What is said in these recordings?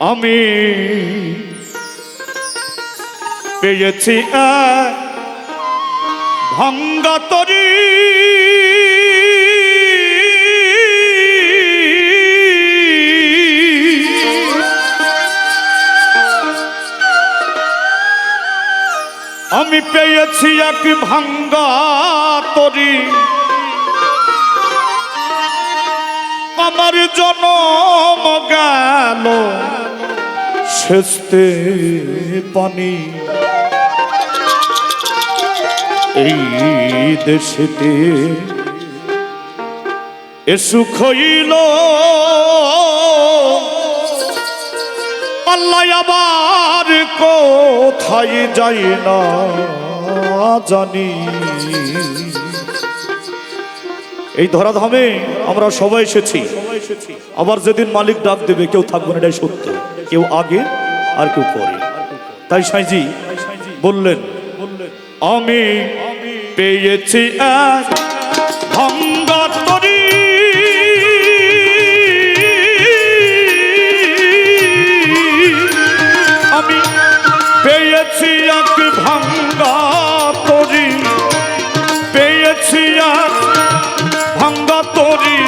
আমি পেয়েছি এক ভাঙ্গা তরি, আমি পেয়েছি এক ভাঙ্গা তরি, আমার জনম গেল সেচতে পানি। এই দেশেতে এ সুখ হইল আল্লাহ আবার কোথায় যাই না জানি। এই ধরাধামে আমরা সবাই এসেছি, আবার যেদিন মালিক ডাক দেবে কেউ থাকবে না, এটাই সত্য। কেউ আগে আর কেউ পরে। তাই সাইজি বললেন আমি পেয়েছি এক ভাঙ্গা তরি, আমি পেয়েছি এক ভাঙ্গা তরি, পেয়েছি এক ভাঙ্গা তরি,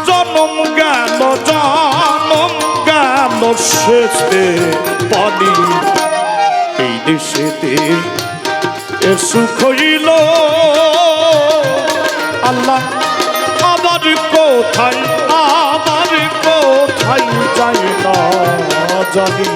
জনম গেল সেচতে পানি। এই দেশেতে এ সুখ হইল আল্লাহ আবার কোথায় যাই না জানি।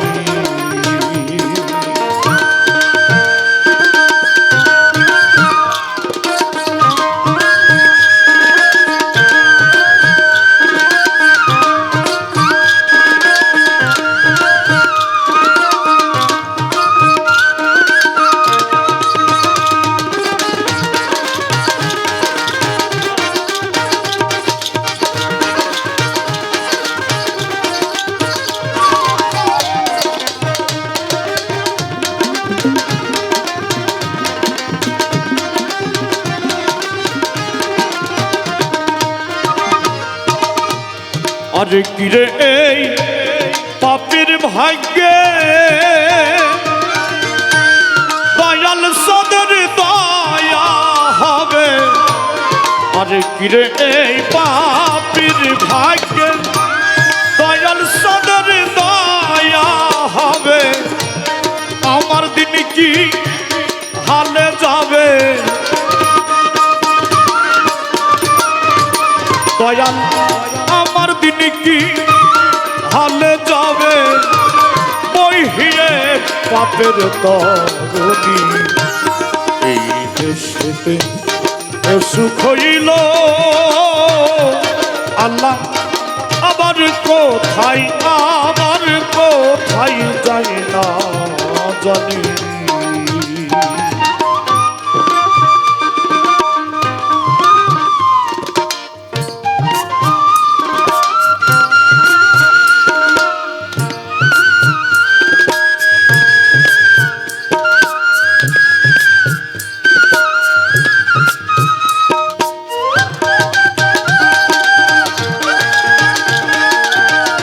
আরে কিরে এই পাপীর ভাগ্যে দয়াল সদর দয়া হবে। আরে কিরে এই পাপীর ভাগ্যে দয়াল সদর দয়া হবে। আমার দিন কি হালে যাবে দয়াল, আমার দিন কি হালে যাবে। বহিয়ে পাপের তরুণী এই দেশেতে সুখ হইল আল্লাহ আবার কোথায় যাই না জানি।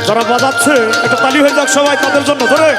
যারা বাজাচ্ছে একটা তালি হয়ে যাক সবাই তাদের জন্য ধরে।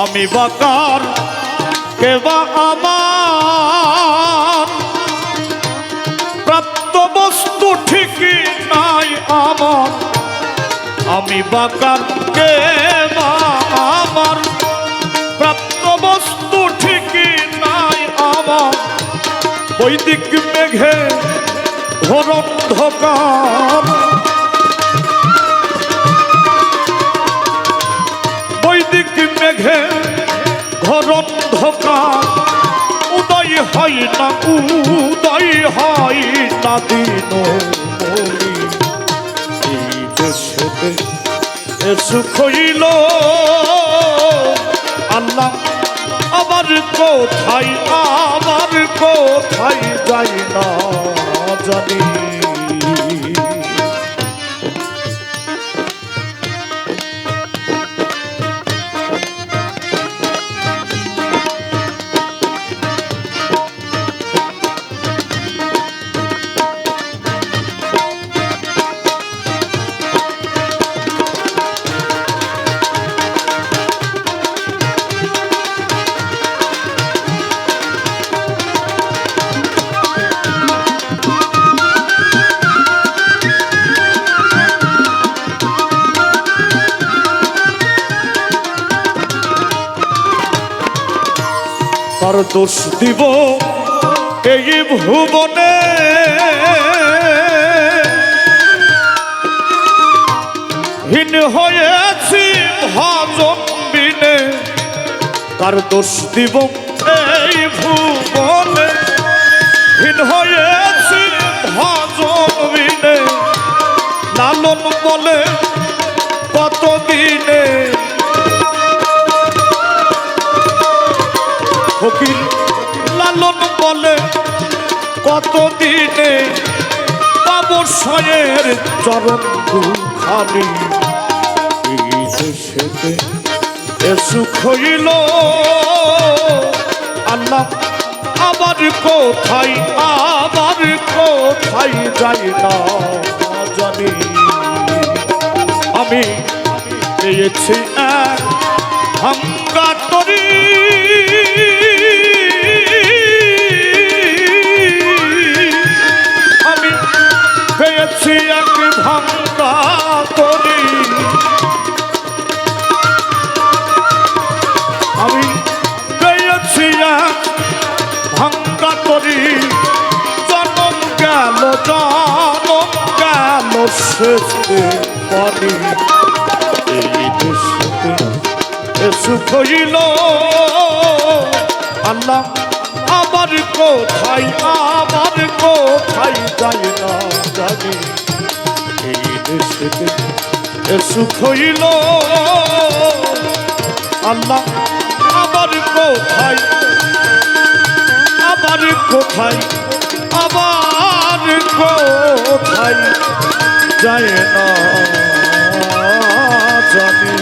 আমি বাকার কেবা আমার প্রাপ্ত বস্তু ঠিকই নাই আমার। আমি বাকার কেবা আমার প্রাপ্ত বস্তু ঠিকই নাই আমার। বৈদিক মেঘে ঘোর অন্ধকার, বৈদিক মেঘে ঘোর অন্ধকার। উদয় হয় না দিন এই দেশেতে এ সুখ হইল আল্লাহ আবার কোথায় যাই না জানি। তার দোষ দিব এই ভুবনে, হীন হয়েছি ভজন বিনে। তার দোষ দিব এই ভুবনে, হীন হয়েছি ভজন বিনে। লালন বলে কতদিনে, ফকির লালন বলে কতদিনে পাবো সয়ের চরণ দুখানি। এই দেশেতে এ সুখ হইল আল্লাহ আবার কোথায় যাই না জানি। আমি পেয়েছি এক ভাঙ্গা তরি, আমি পেয়েছি এক ভাঙ্গা তরি। আমি পেয়েছি এক ভাঙ্গা তরি। জনম গেল শেষে পানি। এই দেশেতে এ সুখ হইল আল্লাহ আবার কোথায় যাই না জানি। এই দেশেতে এ সুখ হইল আল্লাহ আবার কোথায় যায় না জানি।